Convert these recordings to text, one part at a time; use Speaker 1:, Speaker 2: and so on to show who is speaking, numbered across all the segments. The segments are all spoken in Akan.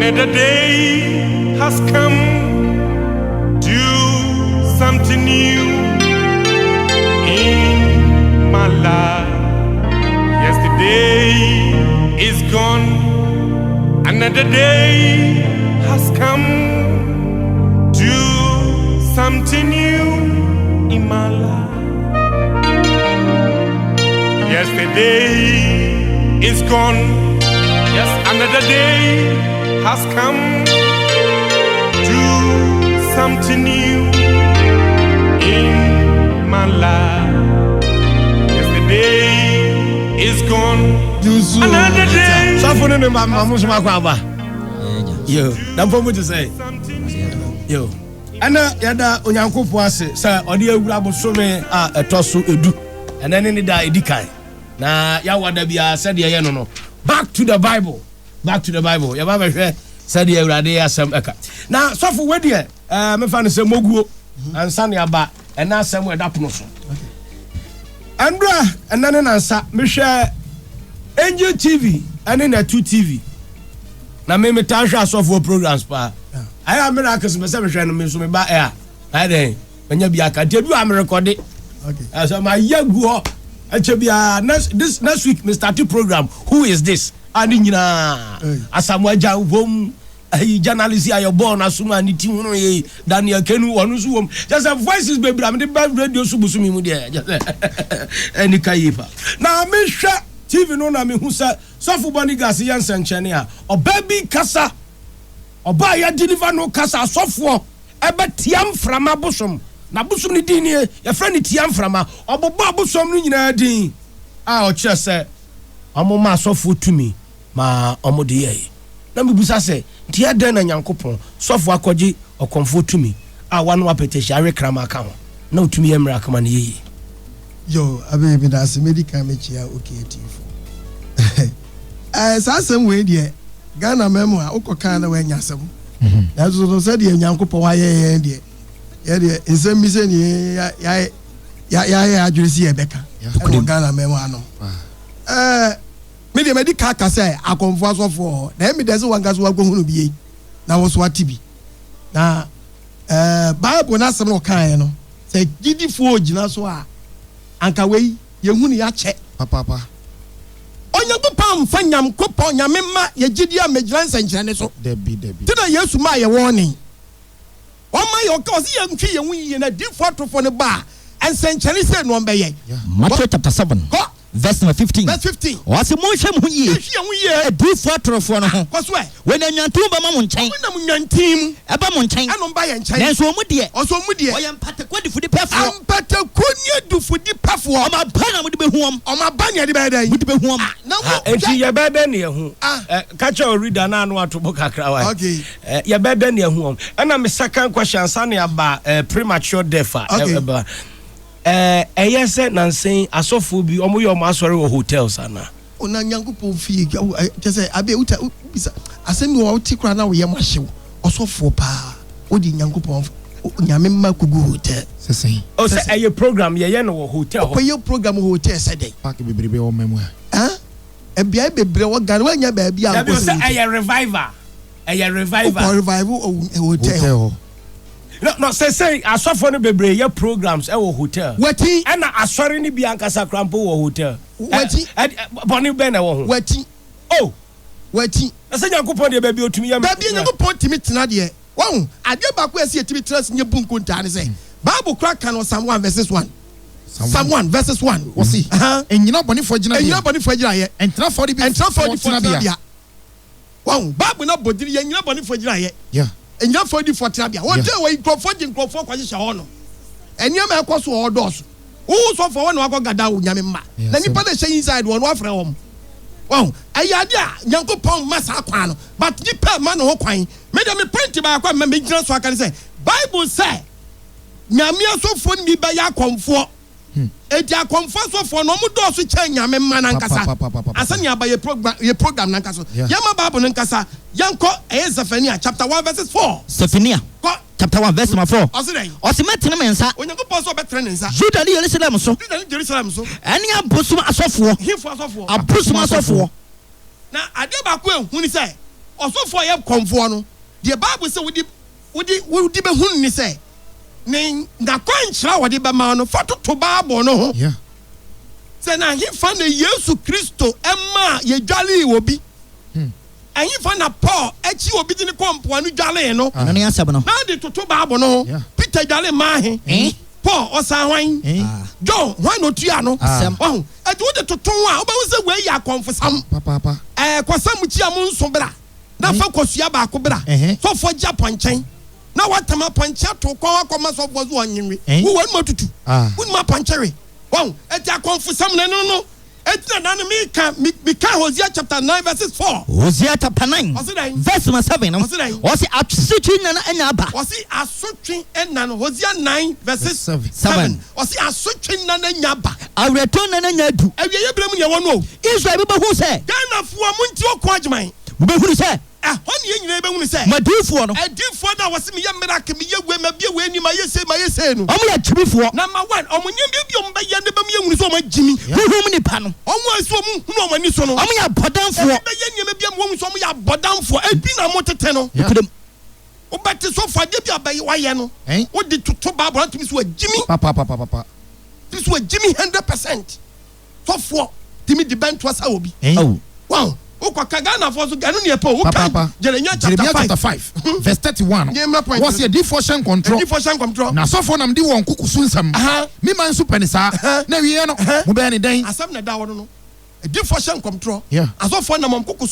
Speaker 1: Another day has come. Do something new in my life. Yesterday is gone. Another day has come. Do something new in my life. Yesterday is gone. Yes, another day has come. Do something new in my life. Yesterday is gone. Another day.
Speaker 2: So for the mama yo, don't forget to say. Yo. Ana yada onyankopon ase say ode awura bosome a etoso edu. And then in da edikan. Na ya wada bia said ye no. Back to the Bible. Back to the Bible. Ya ba hwe said ye awurade asem eka. Na so for we de me fa no se moguo. Ansa ne aba ena asem we da pono so. Andra enane nansa me hwe Angel TV and na 2 TV. Na me tansha so for programs pa. I am miracles me say me hwe no me so me ba air. I dey anya bia ka dey do am record. Okay. As my yagu Achebia next week me start the program. Who is this? Ani nyina asamwaja wom journalist ayo born asuma ni ti hono ye Daniel Kenu onu so wom. Just a voices baby am the radio subusumi mu there. Any kayipa. Na me hwa TV no na me hu sa sofu boni gas yansen chene a obabi kasa oba ya deliver no kasa sofo ebe tiam frama bosom. Na busum ni din ye friend ni tiam frama obobo abosom ni nyina din a o kire se omoma sofo tumi ma omode ye na mebusa se ntia den na nyankopon sofo akogi okonfo tumi a wanu apete hare krama ka ho na otumi ye mra kama ne ye
Speaker 3: yo abebi da se medical mechia OKOH sasem we de Ghana memo a ukokan na we nyasem na so so de nyankopon wa ye de ye nsem bi se ni ya adwesi e beka e Ghana memo ano me de medical ka say akonfo asofo na me de se wangaso wa gohunu bi na wo so atibi na Bible na asem no kan no say gidifo ogina so a anka we ye hunu ya che
Speaker 4: papa
Speaker 3: Onyakopam fanyam kopon nyamema ye gidi amegyran sankyerane so
Speaker 4: debi
Speaker 3: tina Yesu ma ye warning o ma ye o se ye ntwi ye hu ye na difotofo ne ba ensankyerane se no mbeye
Speaker 5: Matthew chapter 7 verse number 15 wase mo hwem hu ye difotofo no ho when anyantum ba ma mo nchen
Speaker 3: na mo nyantim
Speaker 5: eba mo nchen
Speaker 3: anom ba ye nchen
Speaker 5: nenso mu de
Speaker 3: o
Speaker 5: ye mpatakodi fudi pefo
Speaker 3: ampatakoni du fudi pefo o ma
Speaker 5: ba na mo de behuam
Speaker 3: o ma ba ne de be dan
Speaker 5: mo de behuam
Speaker 3: na
Speaker 2: enti ye be ne hu ka cha reader na anu atobo kakra wa ye be ne hu na me second question sane aba premature death yese nansen asofo bi omo ye omo asore wo hotels ana
Speaker 3: ona nyankopon fie tese abe uta bisa asemi wo tikra na wo ye mahyew osofo pa odi nyankopon nyame ma kugu hotel
Speaker 4: sesen
Speaker 2: o se program ye no wo hotel
Speaker 3: ho ye program hotel se dey
Speaker 4: park bebrebe wo memu
Speaker 3: bia bebre wo gan wa nya ba bia
Speaker 2: ko se revival
Speaker 3: hotel
Speaker 2: no say asofo no bebre ye programs e wo hotel
Speaker 3: wati
Speaker 2: e na asori ni bia nkasa krampo wo hotel
Speaker 3: wati
Speaker 2: boni be na wo ho
Speaker 3: wati wati
Speaker 2: ase nyankopon de baby otumi ye
Speaker 3: baby nyankopon timi tena de won ade ba ko ase timi trust nye bunku nta ne say Bible crack kan Psalm 1 verses 1 Psalm 1 verses 1 wo see
Speaker 4: enyina boni fo gina
Speaker 3: ye entra for the bia won Bible na bodiri ye enyina boni fo gina ye enya for the fortrabia what dey we crofo kwahye ho no enyam ekoso odos wo so for wona akogada wo nyame ma na nipa na hye inside wo no afre wo wow ayade a nyankopon masa kwan no but nipa ma no ho kwan me de me point ba akwa me gina so aka say Bible say nyame asofo ni ba ya konfo eti akonfo asofo no mu do so kya nyame ma na nkasa asani abaye program na nkasa yama Bible na nkasa yanko Zephaniah chapter 1 verses 4
Speaker 5: Zephaniah chapter 1 verse 4 osimetene mensa
Speaker 3: onyankopon so betrene nsa
Speaker 5: Juda ni Jerusalem so eni abosum asofo
Speaker 3: hifo asofo
Speaker 5: abosum asofo
Speaker 3: na ade ba ko ehun ni say also for your comfort. The Bible says, would be who ni say, Ning na quenchra what the Bamano, Fato to Babo no.
Speaker 4: Yeah.
Speaker 3: Say now he found a Yesu Christo, Emma, ye jolly will be. And he found a Paul, Echi will be in the comp one jolly no.
Speaker 5: Now
Speaker 3: the to Babo no. Peter Jolly Mahi, Paul or Sawine, John, why not Tiano? Oh, I told the to Tonga, but was the way you come for some
Speaker 4: Papa.
Speaker 3: Quasamuchia Monsobra. Now focus Yaba Cobra. So for Japan chain. Now what time a puncher to call commerce of was 1 year. Who want more to do? With my punchery. Wow, at your come for some no. It's an enemy can Hosea chapter 9 verses 4.
Speaker 5: Hosea chapter 9 verse 7. Was it a switching and Abba?
Speaker 3: Was it a switching and none? Hosea 9 verses 7. Was it a switching and Yaba? I return and Yadu. And you bring your one. Israel who said, Ghana for Montio Quadjman. Who said, honey, you say, my dear for no. I do for now was me, American, me, when you may say, my say, no. I'm like before. Number one, I'm when you be on by Yanabam, so much Jimmy. Who many panel? Almost no one is on. I'm a bottom for you may be a woman, so we are bottom for a dinner motor tenor. You could have. But so far, they are by Wayano. What did to Barbara to Miss Jimmy? Papa. This was Jimmy 100%. So for Timmy the band was I will be. Oh, wow. Okagana for Papa, Jeremiah chapter 5,
Speaker 4: verse 31. Was a deformation control. Now, so for them, do one cuckoo. Me man superisa. No, we are not. Mubani day.
Speaker 3: As I'm not down. A deformation control.
Speaker 4: Yeah.
Speaker 3: As of one among cuckoo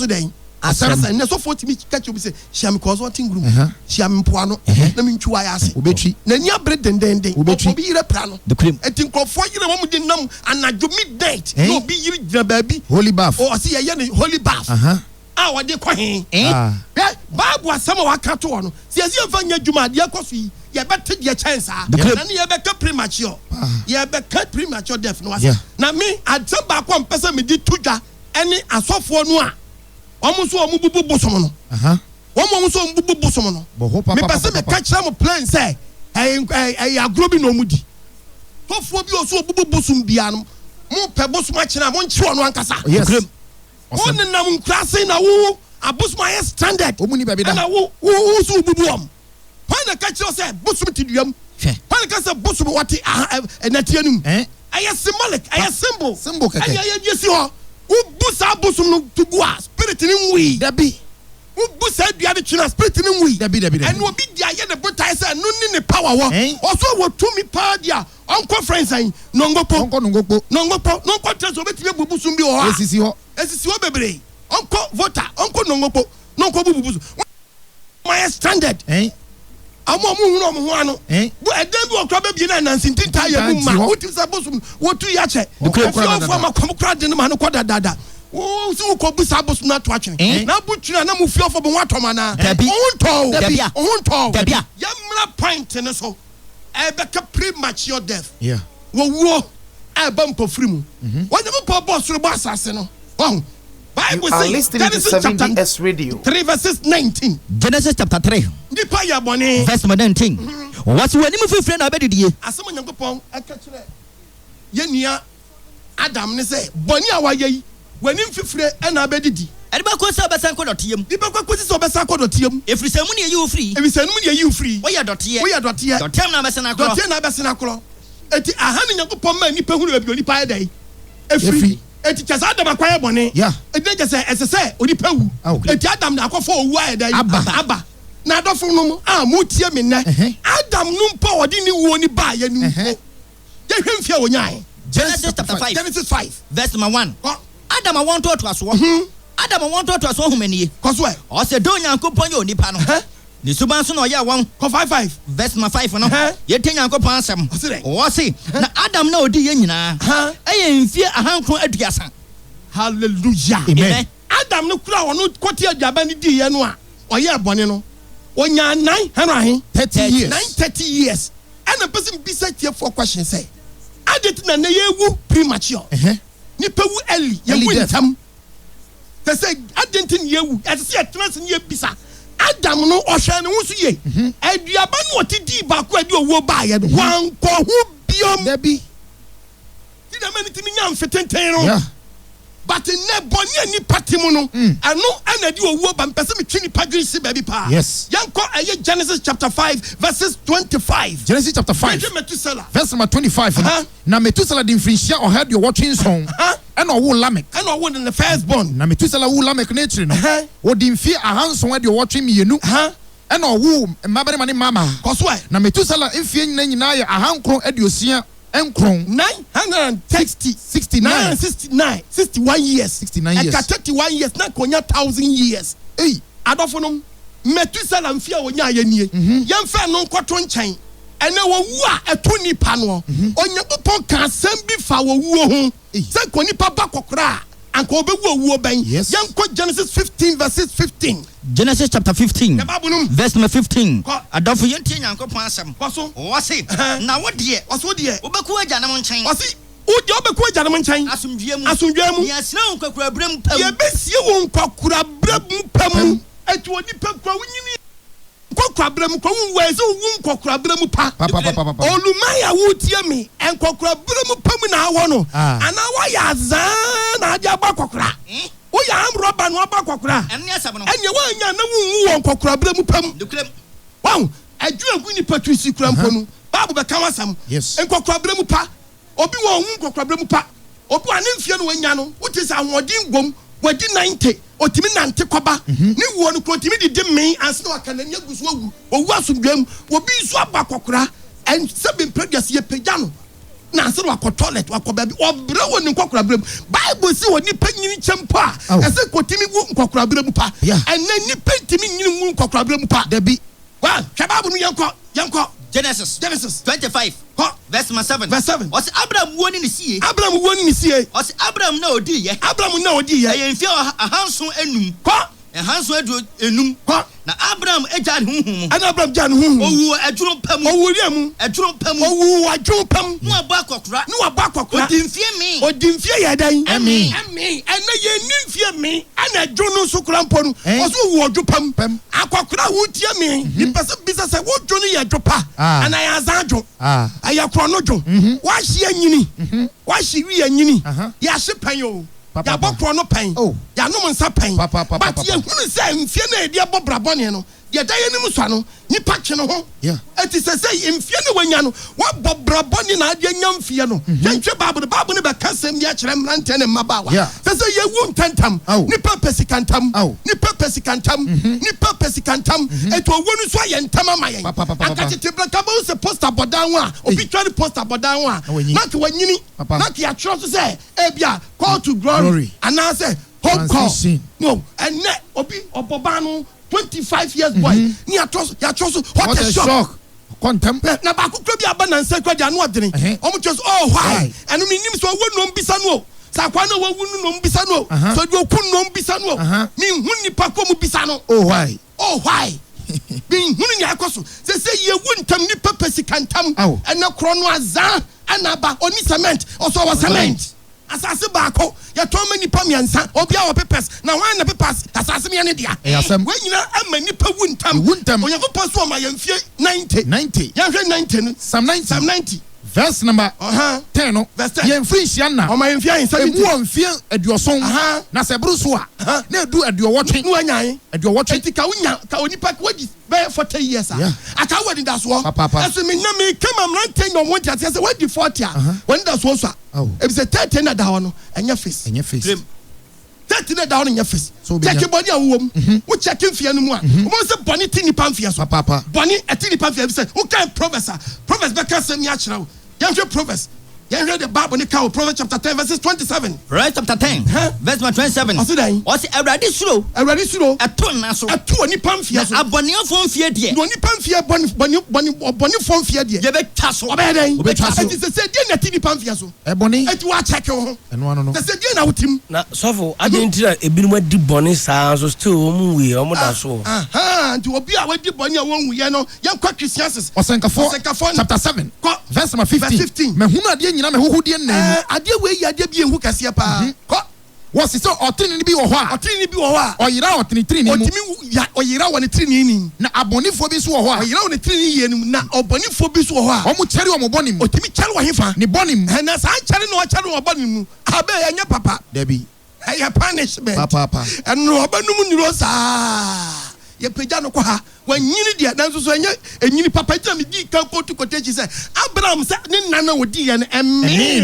Speaker 3: day. As I'm so for me catch you say, Sham cause what in room. Sham Puano. Let me try as Ubechi. Nanya bread and then they Ubechi be a plano. The cream. I think of 4 years woman didn't know and I do midnight. No be you the baby.
Speaker 4: Holy bath.
Speaker 3: Or see a holy bath. What they call him. Bob was some of our cartoon. See as you find your Juma, dear coffee. You better take your chance. And you better premature. You better premature death. Now me, I'd some back one person me did to any as of for noir. Almost one bubu bosomono. One almost one bubu bosomono. Me person me catch some plane say, I grobi no mudi. So for be also bubu bosum biano. Mo pe bosum achina mo nchi no ankasa.
Speaker 4: Yes.
Speaker 3: One na mo class na wo abosum aye standard.
Speaker 4: Omuni baby da.
Speaker 3: Na wo so bubu am. When the catch say bosum tiduam. When the say bosum wati enatianum. Aye symbolic, aye symbol.
Speaker 4: Symbol keke.
Speaker 3: Aye yesi ho. Ubusa bosum no to go spirit in we. Dabi. Ubusa dua de twina spirit in we.
Speaker 4: Dabi.
Speaker 3: And we be dia ye the botai say no ni power wo. Also we to me pa dia. Uncle friends say nongopo. Nongopo trans obetime bubusum bi ho ha. Esisi ho bebre. Uncle voter, uncle nongopo. Nonko bubusu. My standard. Amo mu hunu omo ho ano. Bu eden bi okra be bi na nansintin ta ya mu ma. What is abosum? What to ya che? Ofo ma komkra de ma no koda dada. Oh, so ko bu sabosum na to atwene. Na butuna na mu fi ofo bo watoma na. Onto. Ya mra point ne so. E be ka premature death.
Speaker 4: Yeah.
Speaker 3: Wo e ba mpofiri mu. Wanya mo po boss ro boss asase no. Bible says
Speaker 6: listening to 70S radio
Speaker 3: 3 verses 19.
Speaker 5: Genesis chapter 3 verse 19. What's when you friend abedi die
Speaker 3: asem nyankopon akachire yenia Adam ne say boni awaye wani mfifire na abedi di
Speaker 5: ade ba ko se obesan ko dotiem
Speaker 3: di ba ko se obesan ko dotiem
Speaker 5: efrisem ne yi ofri wo ya dotie dotem na besan akro eti ahane nyankopon ma nipa hunu ba bi onipa ya dai efri eti chasa Adam akwaye boni eti chasa esese onipa wu eti Adam na akofo owu aye dai aba na adofo no mu tie me na Adam no mpa odi ni wu oni ba ya ni ye hwemfia wonyan Genesis chapter 5 verse 1. Adam want to aso Adam want to aso homanie
Speaker 3: koso e
Speaker 5: o se do nyankopon ye onipa no ni suban so na ya won
Speaker 3: ko 5
Speaker 5: verse 5 no ye ten nyankopon asem o se na Adam na odi ye nyina eye mfie ahankron aduasa.
Speaker 3: Hallelujah.
Speaker 4: Amen.
Speaker 3: Adam no kura wono kwoti aduaba ni di ye no a oye bone no onya 30 years and a person be set here for question say adet na yewu premature ni pewu early yewu ntam they say adentin yewu as say trans ni ebisa Adam no ohwe ne wo so ye aduaba no otidi ba ko adi owo ba ye no wan ko hu biom
Speaker 4: dabi
Speaker 3: ti na mani ti nya mfetenten no but ne bɔnne ni patimu no ano ana di owuo ba mpɛsɛ me twini padwiri si baby pa
Speaker 4: yes
Speaker 3: yanko ɛyɛ Genesis chapter 5 verses 25
Speaker 4: Genesis chapter 5 verse number 25 na Methuselah di mfirinhyia ɔha de ɔwɔtwe nson ɛna ɔwo Lamech
Speaker 3: ɛna ɔwo ne first born
Speaker 4: na Methuselah wo Lamech na akyiri no ɔdi mfie ahanson de ɔwɔtwe mmienu ɛna ɔwo mmabarima ne mama
Speaker 3: kɔso
Speaker 4: na Methuselah mfie nyinaa yɛ ahankron aduosia enkron
Speaker 3: 61 years
Speaker 4: 69 years
Speaker 3: 31 years na konya 1000 years adofo no Methuselah mfie onya ayenie yemfa no nkoto nkyɛn ene wowu a eto nipa no Onyankopɔn ka asɛm bi fa wowu ho sɛ ko nipa ba kokora anka obewu owuo ban yanko Genesis 15 verses 15
Speaker 5: Genesis chapter 15 verse number 15 adofo yentie Nyankopɔn asɛm wose na wo de obeku agyanam nkyɛn
Speaker 3: wose udi obeku agyanam nkyɛn asomdwea mu
Speaker 5: yɛsena wo kwakura brɛm pam
Speaker 3: yɛbesie wo kwakura brɛm pam etu onipa kwa wunyini kwakura brɛm kwa wo wɛse wo kwakura brɛm pa olumaya wutie mi enkwakura brɛm pam na awɔ no ana wa ya zan na ade aba kwakura wo ya am roba no aba kwakura
Speaker 5: ɛne asɛm no
Speaker 3: ɛne wa nya na wo wo kwakura brɛm pam wow adu agu ni patrisi kura mpo no babu bɛka wasam enkwakura brɛm pa obi wo hu kwakura brɛm pa obi wa ne mfie no wanya no wote sɛ ahoɔden gom wadi 90 otimi nante kwaba ni wo no kontimi di me anse na wakana nya guso awu owu asomdwam obi nso aba kwakura en sebe previous ye pagya no na anse na wakɔ toilet wakɔ baabi obrɛ wo ni kwakura brɛm bible si wo ni panyini kyempo a ɛse kotimi wu kwakura brɛm pa ɛna ni pentimi nyini wu kwakura brɛm pa
Speaker 4: dabi
Speaker 3: wa hwababu no yankɔ
Speaker 5: Genesis 25 verse 7 ɔse Abraham wo ni ne sie ɔse Abraham na odi ye ɛyɛ mfie ahanson enum ɛhanson enum na Abraham agya ne honhom
Speaker 3: ana Abraham gya ne honhom
Speaker 5: owu adwuro pam owu adwuro pam no aba akokora odi mfie yɛ dan ɛna yɛ ni mfie me ana adwo no so kora mpo no ɔso wu adwo pam akokora wo tie me ni pese bisa sɛ wo dwo no yɛ dwo pa ana yɛ azan dwo ayɛ kro no dwo wa hye anyini wa hye wi anyini yɛ hye pan o ya bokro no pen ya no nsa pen but ye hunu say mfie na edi abobrabone no ye da ye nim so no nipa twe no ho eti se mfie na wanya no wa bobrabone na ade nya mfie no twe babu ne be kasem ya kire mrante ne mabawa se ye wu ntantam nipa pesikantam eto wonu so ye ntam amayen akatete blaka bo se poster bodan wa obi twa poster bodan wa na ke wanyini na ke ya tro so say ebia call to glory and I say home call no and ne obi obobano 25 years boy ni ya trust what a shock
Speaker 4: contemplate
Speaker 3: na ba kokro bi aba na nse kwadi anu odene omo just oh why and me nim so wo no mbisa no sa kwa na wo no mbisa no so di okun no mbisa no mi hu nipa ko mu bisa no
Speaker 4: oh why
Speaker 3: bin hunu ni akoso se ye wu ntam ni pepesi kantam ena kro no azan anaba oni cement also was cement asase baako ya to ma nipa miansa obi a wo pepes na wan na pepes asase me ne dia we nyina ama nipa wu ntam oyako paso o ma yemfie 90 ya hwe 90 no
Speaker 4: Psalm 90 verse number 10 no yemfie hia na
Speaker 3: o ma yemfie 70
Speaker 4: wo mfie aduoson na se bru so a na edu aduowotwe
Speaker 3: no anyan
Speaker 4: aduowotwe
Speaker 3: etika wonya ka onipa wadi be 40 years aka wadi daso eso me na me kema mrante no wonti ate se wadi 40 wadi daso so e be se 30 na da ho no enya face 30 na da ho no enya face check body awom wo check mfie no mu a wo se boni ti nipa mfie so boni eti nipa mfie be se wo kan professor be ka se mi a kire wo yɛhwɛ prophets yɛhwɛ the Bible ne ka Proverbs chapter 10 verses 27
Speaker 5: Proverbs chapter 10 verse 27 ɔse awurade suro ɛto na so
Speaker 3: ɛto nipa mfie so
Speaker 5: abɔneafo mfie deɛ
Speaker 3: no nipa mfie bɔnefo mfie deɛ
Speaker 5: yɛbɛtwa so
Speaker 3: ɛti sɛ deɛ na ti nipa mfie so
Speaker 4: ɛbɔne
Speaker 3: ɛti wa check ho
Speaker 4: ɛno ano no
Speaker 3: sɛ deɛ na wotim
Speaker 2: na sɔfo adentira ebinum adi bɔne saa so still omu we omu da so
Speaker 3: nti obi a wadi bɔne a won wuye no yɛnkɔ Christianses
Speaker 4: Ɔsɛnkafo chapter 7 verse number 15 mehunu ade nyina mehohodie nnan
Speaker 3: ade we yi ade bi enhu kase pa
Speaker 4: wɔsi sɛ ɔtene ni bi wɔ hɔ a ɔyera ɔtene tiri ni mu
Speaker 3: ɔyera wɔ ne tiri ni
Speaker 4: na abɔnifo bi so wɔ hɔ a
Speaker 3: ɔyera wɔ ne tiri ni yɛ na ɔbɔnifo bi so wɔ hɔ a
Speaker 4: ɔmo kyɛre ɔmo bɔne mu
Speaker 3: ɔtimi kyɛre wɔ hefa
Speaker 4: ne bɔne mu
Speaker 3: na saa kyɛre no ɔkyɛre wɔ bɔne mu abe ɛnyɛ papa
Speaker 4: dabi
Speaker 3: A punishment.
Speaker 4: Papa.
Speaker 3: And no abanum nurosa. Ye peja no kwa when yini dia nanso so enye enyini papa tira me di kan kotu kotechi say Abraham say ne nana wodi ye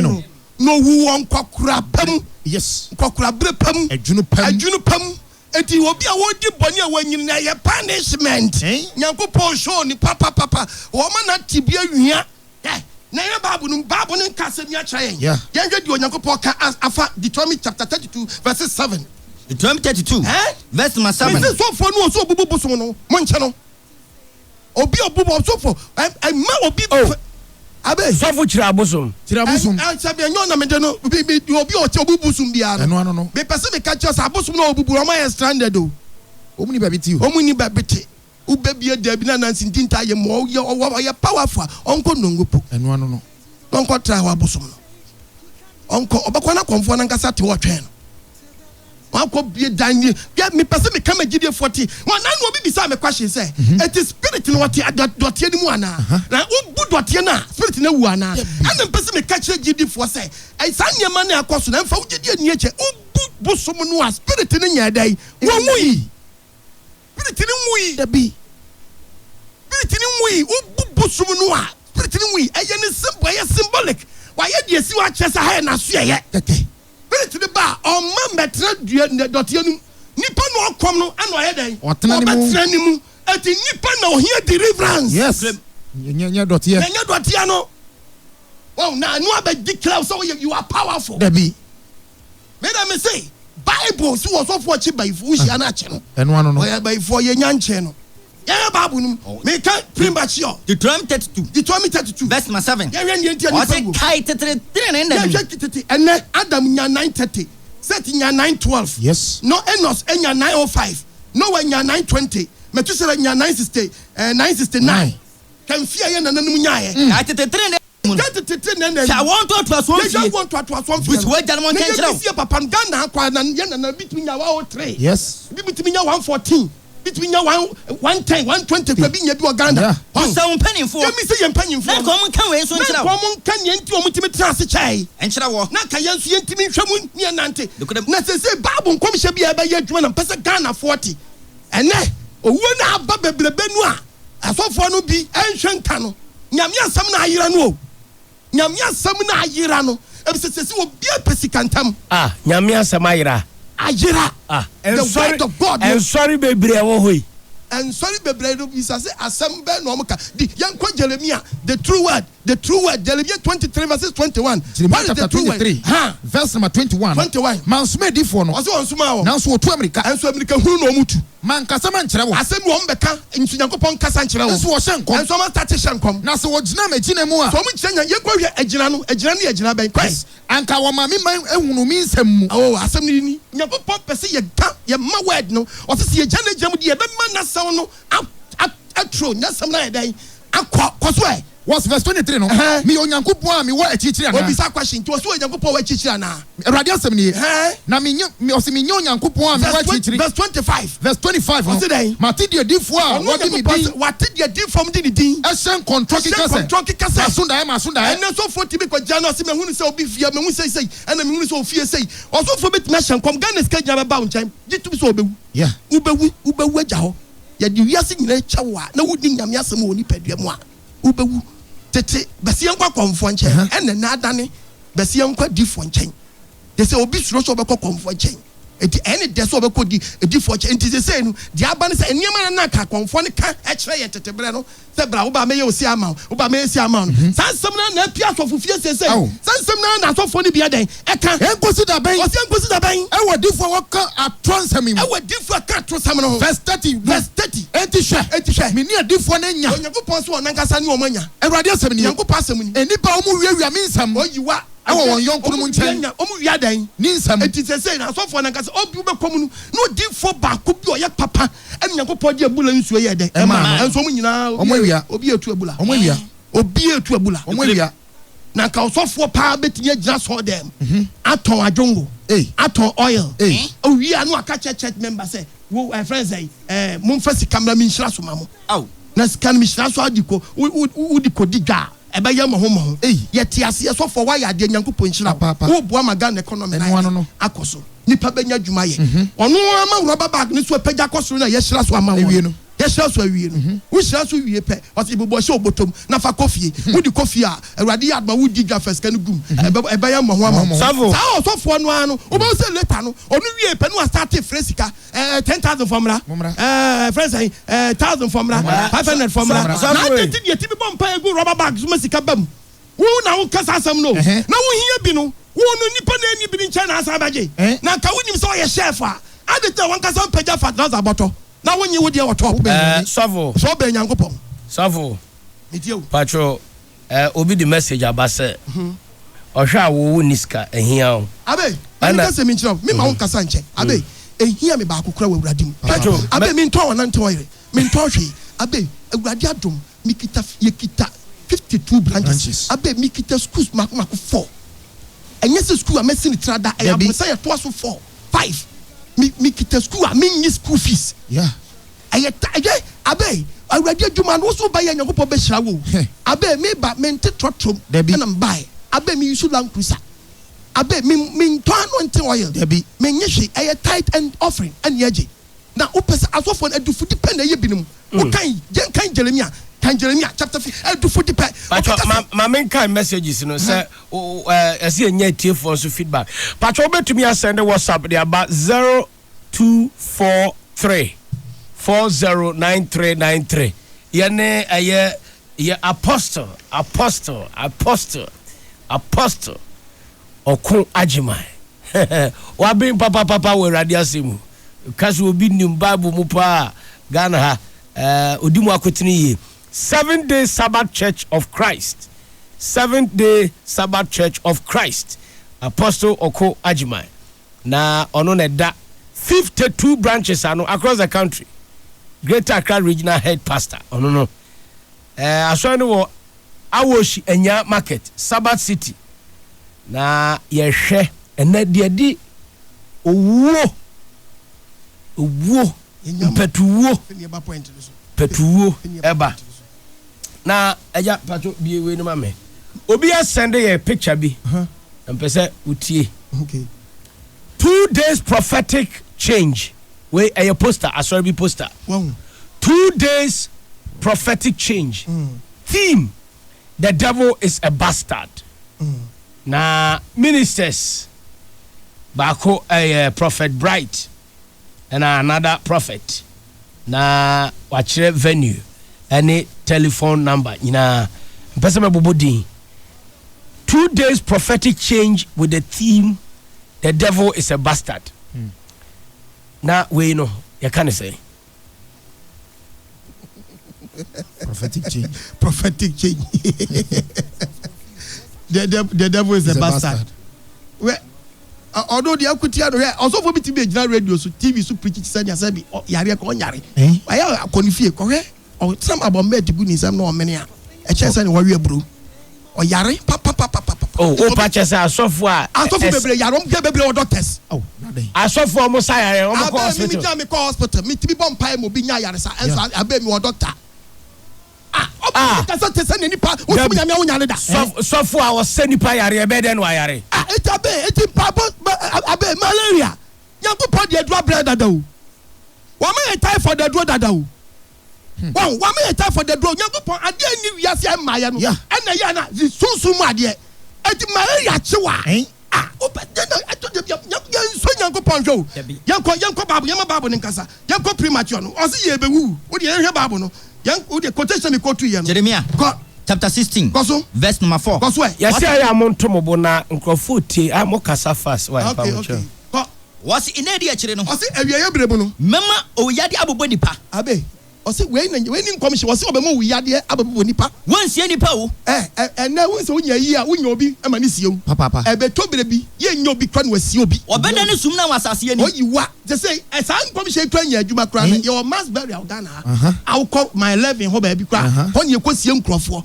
Speaker 3: no no wu won kwakura pam.
Speaker 4: Yes.
Speaker 3: Kwakura bre pam.
Speaker 4: Adwunu pam.
Speaker 3: Eti obi a wodi boni a wanyini na ye punishment. Nyankopon show ni papa wo ma na tibia hwia. Na ye Bible no nkase mi acha yen. Ye hwe di Onyankopon ka afa Deuteronomy chapter 32 verse 7.
Speaker 5: Deuteronomy 32 verse 7.
Speaker 3: Me so for no so bubu bosom no monche no. Obi obubu so for ma obi abe
Speaker 2: so for chira bosom.
Speaker 3: Sabe enyo na me de no obi o che obubu sum bia no.
Speaker 4: No.
Speaker 3: Me pese me catch us abosom no obubu o ma ye stranded o.
Speaker 4: Omuni babiti.
Speaker 3: Ubebie debi na nansi ntinta ye mo ye powerful onko nongopo
Speaker 4: no
Speaker 3: onko tra wa bosom no onko obakwa na konfo na nkasa te wotwen no onko bie dan ye me pese me kama gidie 40 wan na obi bisa me question say it is spirit no what dotie ni mu ana na ubu dotie na spirit na wu ana and pese me catch gidie for say ai san nyema na akoso na mfa ugidie ni eche ubu bosom no a spirit ni nya dai wo mu yi spirit ni mu yi
Speaker 4: debi
Speaker 3: spirit ni busum no a spirit ni symbolic why ye si wa chese ha na so ye spirit ni ba o ma metra dotie nu nipa no okom no ana o ye den o betra ni mu ati nipa na o hear deliverance.
Speaker 4: Yes nya dotie
Speaker 3: no wow na no aba declare so you are powerful
Speaker 4: debi
Speaker 3: me say Bible so was of what by fu hia na che no
Speaker 4: no
Speaker 3: o by for ye nya nche no ya Bible no me can premature
Speaker 5: Deuteronomy 32 verse 7.
Speaker 3: Ya wen ye
Speaker 5: o se kai tetere
Speaker 3: and Adam nya 9:30 Set nya 9:12
Speaker 4: yes
Speaker 3: no Enos nya 9:05 no when nya 9:20 Metusela nya 9:69 kan fia ye na nanum nya ye
Speaker 5: kai tetere I want to trust one. Which way German can tell?
Speaker 3: Papa Ghana kwa na ye na between ya 103.
Speaker 4: Yes.
Speaker 3: Between ya 114. Between ya 110, 120 kwa bi nya bi Uganda.
Speaker 5: So penny for.
Speaker 3: Let me say yen penny for.
Speaker 5: Na kom kan we so nchira.
Speaker 3: Na kom kan ye nti omutimi trase chai.
Speaker 5: Enchira wo.
Speaker 3: Na ka ye nso ye ntimi hwemu ne nante. Na se Bible nkom hye bia ba ye adwuma na pese Ghana 40. Ene owo na aba bebrebe nu a asofo no bi enhwe nka no. Nyame asam na ayira no. Nyame asam na ayira no ebisese obi apesikantam
Speaker 2: nyame asam ayira
Speaker 3: the word of God
Speaker 2: and sorry bebre wo hoyi
Speaker 3: and sorry bebre no bisa say asam be no mka di yankwa Jeremiah the true word Jeremiah 23 verses 21
Speaker 4: what is the true word verse number 21 mansume difo no
Speaker 3: oso onsuma wo
Speaker 4: na so otu America
Speaker 3: enso America hunu no mutu
Speaker 4: man kasa man kyerɛ wo
Speaker 3: asɛm wo mbɛka nsu Nyankopɔn kasa nkyerɛ wo
Speaker 4: nso wo hyɛ nkɔm
Speaker 3: nso ma start hyɛ nkɔm
Speaker 4: na sɛ wo gyina magyina mu a
Speaker 3: so mo kyerɛ nya yɛkɔhwɛ agyina no yɛgyina bɛn kwai
Speaker 4: anka wo ma me man ehunu mi nsɛm mu
Speaker 3: asɛm ni Nyankopɔn pɛ sɛ yɛka yɛma word no ɔsɛ sɛ yɛgya na gya mu de yɛbɛma na sɛw no atro na sɛm na yɛdɛn akɔ kɔso
Speaker 4: was verse 23 no me onyankopon a me wa achichiri ana
Speaker 3: obi sa question to so onyankopon wa achichiri ana
Speaker 4: erade asem ni na me osi me onyankopon a me wa achichiri
Speaker 3: verse 25
Speaker 4: no mate de difo a wodi me din
Speaker 3: wate de difo m di din
Speaker 4: ehyen contract kase asunda
Speaker 3: ene so fo tibi ko jana o se me hunu se obi fia me hu sei ene me hunu se ofie sei o so fo beti me hyen kom Ghana ska jana ba nchen gitu so obewu ubewu agya ho ya di wiase nyina kyawa na wodi nyame asem woni padua mu a ubewu tete bɛsi yankwa kɔnfɔ nkyɛn ɛna n'adane bɛsi yankwa difɔ nkyɛn de sɛ obi suro so ɔbɛkɔ kɔnfɔ nkyɛn eti ɛne de sɛ ɔbɛkɔ difɔ nkyɛn nti sɛ sɛ no de aba ne sɛ nneɛma na ka kɔnfɔ ne ka ɛkyerɛ yɛ tete brɛ no sɛ bra wo ba mɛyɛ osi ama wo ba mɛyɛ si ama no saa nsɛm na apia asɔfo fie sɛ saa nsɛm na asɔfo ne bi adan ɛka
Speaker 4: enkosi da bɛn
Speaker 3: ɔsi enkosi da bɛn
Speaker 4: ɛwɔ difɔ wɔka atɔ nsɛm mu
Speaker 3: ɛwɔ difɔ ka atɔ nsɛm no
Speaker 4: verse 30 enti hwɛ me ne difɔ ne nya
Speaker 3: Onyankopɔn so ɔnankasa ne ɔmo anya
Speaker 4: erade asɛm ni
Speaker 3: Onyankopɔn asɛm ni
Speaker 4: enipa ɔmo wiawia me nsɛm
Speaker 3: oyiwa
Speaker 4: ɛwɔ wɔn yɔnko mu nkyɛn
Speaker 3: ɔmo wia dan
Speaker 4: ne nsɛm
Speaker 3: eti sɛ na asɔfo nankasa obi wobɛkɔ mu no na odifo baako bi ɔyɛ papa ɛne Nyankopɔn de abula nsuo yɛ dɛ ɛma ɛnso ɔmo nyinaa
Speaker 4: ɔmo awia
Speaker 3: obi etu abula
Speaker 4: ɔmo awia
Speaker 3: obi etu abula
Speaker 4: ɔmo awia
Speaker 3: na ka ɔsɔfo paa betumi agyina sɔɔ dɛm atɔn adwongo atɔn oil owia no aka church member sɛ wo friends momfa sika mmra me nhyira so ma mo na sika no me hyira so adiko wodi ko di dwa ebe ye mo ho ye te ase so for why ade Nyankopon nhyira wo boa maga na economy na akoso nipa benya dwuma ye ono ama rubber bag ni so pagya koso na ye hyira so ama wo no ye hyira so awie no wo hyira so wie pe o se bobo hye obotom na fa coffee wo di coffee a awurade yadma wo di dwa first kan gum ebe ye mo ho ama
Speaker 2: savo
Speaker 3: so for no ano wo be say later no onu wie pe no start fresika 10,000 formula friends 1,000 formula 500 formula na tete ye tibi bom pa egu rubber bag so masika bam wo na wo kasa asam no na wo hia bi no wo no nipa na ani bi ni ncha na asa baje na ka wonim so ye chef a adete wan kasa pagya fat na boto na wonyi wo de woto
Speaker 2: savo
Speaker 3: so be Nyankopon
Speaker 2: savo
Speaker 3: medio
Speaker 2: patro obi the message abase ohwa wo niska ehia o
Speaker 3: abe ana kasa mi nchira me ma won kasa nche abe ehia me ba akokura wa awuradim patro abe mi nto wona nto yire mi nto hwe abe awurade adom mi kita ye kita 52 branches abe mi kita schools mako 4 enye se school a medicine trada e abosa ye to aso 4 5 mi kita school a mi school fees aye abe awurade adwuma no so ba ye Nyankopon be hyira wo abe me ba mente trotrom na mbai abe mi use land cruiser abe mi to anointing oil me nyehwe aye tithe and offering and yeje na opese asofo adufu depend aye binim o kan Jeremiah chapter 5 adufu depend
Speaker 2: ma men kan messages no say ese enye tie for so feedback patro betumi send WhatsApp dey about 0243 409393 yene aye apostle OKOH AGYEMANG wa bin papa we radio semu kaso obi nim Bible mu pa Ghana ha odimu akotini ye 7-day Sabbath Church of Christ 7-day Sabbath Church of Christ Apostle OKOH AGYEMANG na ono na da 52 branches ano across the country. Greater Accra Regional Head Pastor ono no aswani wo awoshi enya market Sabbath City na yehwe ena di owo petuwo eba na eja pato biwe no mame obi send ye picture bi mpese utie 2 days prophetic change we a poster asori poster 2 days prophetic change theme the devil is a bastard na ministers bako a prophet Bright and another prophet na wachire venue any telephone number ina mpesa mabobodi 2 days prophetic change with the theme the devil is a bastard na we know you can say
Speaker 3: prophetic change the devil is a bastard we although the akutia no also for me to be radio so TV so preach say ya be yare ko nyare aya akonifie ko he o some about me to buni sam no o mene a e che say ne wawe abro o yare papa
Speaker 2: o pa che say asofo
Speaker 3: bebre yare o bebre o doctors
Speaker 2: asofo mo say yare o mo
Speaker 3: hospital me hospital me tibi bom pai mo bi nya yare sa enso abe mi o doctor kasa te send nipa wo so nyame wo nyane da
Speaker 2: sofo a wo send nipa yare e be den wa yare
Speaker 3: eti papa abe malaria Nyankopon de adua bread dadawo wa ma typhoid de adua dadawo wa ma typhoid de adua Nyankopon ade ani wiase amaye no ena ya na sunsun ade eti malaria chewa obede na atode bia so Nyankopon hwo yanko babu yama babu ne nkasa yanko premature no osi ye bewu wo de hwe babu no yanko de quotation ko tu ye no
Speaker 5: Jeremiah chapter 16 verse number 4
Speaker 2: yes ya montomobo na nkrofo tie amokasa fast wa
Speaker 3: okay
Speaker 5: was inedi akire no
Speaker 3: osi awiye brebu no
Speaker 5: mema oyade abobo nipa
Speaker 3: abe osi we ni nkomhye osi obema oyade abobo nipa
Speaker 5: wansie nipa wo
Speaker 3: na wonse wonya yi a wonya obi ama ni sie
Speaker 5: papa
Speaker 3: to brebi ye nya obi kwa na wasie obi
Speaker 5: obeda ne sum na wasase ani
Speaker 3: oyiwa je say esa nkomhye twanya adwuma kra na your mass burial Ghana I call my 11 ho ba bi kra ho ne ekosie nkrofo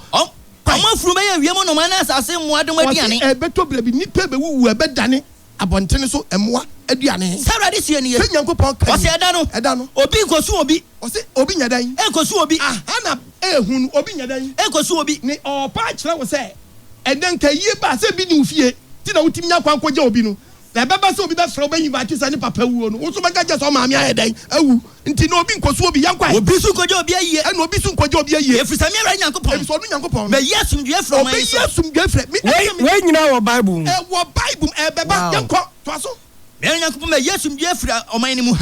Speaker 5: amafuru be ye wiemo no ma na asase mu adom aduane
Speaker 3: to brebi nipa be wuwu ebedane abontene so emwa aduane
Speaker 5: sarade sie ne
Speaker 3: Nyankopon
Speaker 5: o se eda no
Speaker 3: eda no
Speaker 5: obi nkosu obi
Speaker 3: o se obi nyadan
Speaker 5: enkosu obi
Speaker 3: ana ehun obi nyadan
Speaker 5: ekosu obi
Speaker 3: ni opa kyerɛ wo sɛ ɛdan ka yie ba sɛ bi ni ufie ti na wotimi nya kwan kɔgye obi no na bɛba sɛ obi bɛfrɛ obi invite sɛ ne papa wuo no wo so bɛka gye sɛ maame ayɛ dan awu nti na obi nkosu obi yankwa
Speaker 5: obi so kɔgye obi ayie
Speaker 3: ɛna obi so nkɔgye obi ayie
Speaker 5: efisɛ me awura nyankopɔn
Speaker 3: efisɛ ɔno nyankopɔn
Speaker 5: me yesu mdue frɛ
Speaker 3: obi yesu mdue frɛ
Speaker 2: we nyina wɔ bible
Speaker 3: wɔ bible ɛbɛba yankɔ to aso
Speaker 5: me nyankopɔn me yesu mdue frɛ ɔman ne mu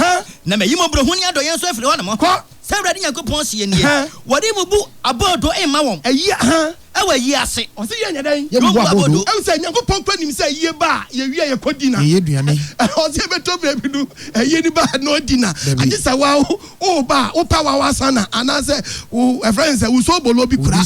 Speaker 5: na me yimo brohu ne adɔyɛ nso afiri hɔ na mo sɛ awura nyankopɔn se yɛ nie wɔde mu bu abodo emma wɔn
Speaker 3: ayi
Speaker 5: ɛwɔ yi ase
Speaker 3: ɔsɛ yɛ nyadan
Speaker 4: yɛ bu abodo
Speaker 3: ɛwɔ sɛ nyankopɔn kɔ nim sɛ yie ba yɛ wie yɛ kɔ dina
Speaker 4: yɛ duane
Speaker 3: ɔsɛ bɛtɔ baabi no ɛyɛ ni ba no dina agye sɛ wa o ba o pa wa sana anaasɛ o ɛfrɛ sɛ wo so bolo bi kura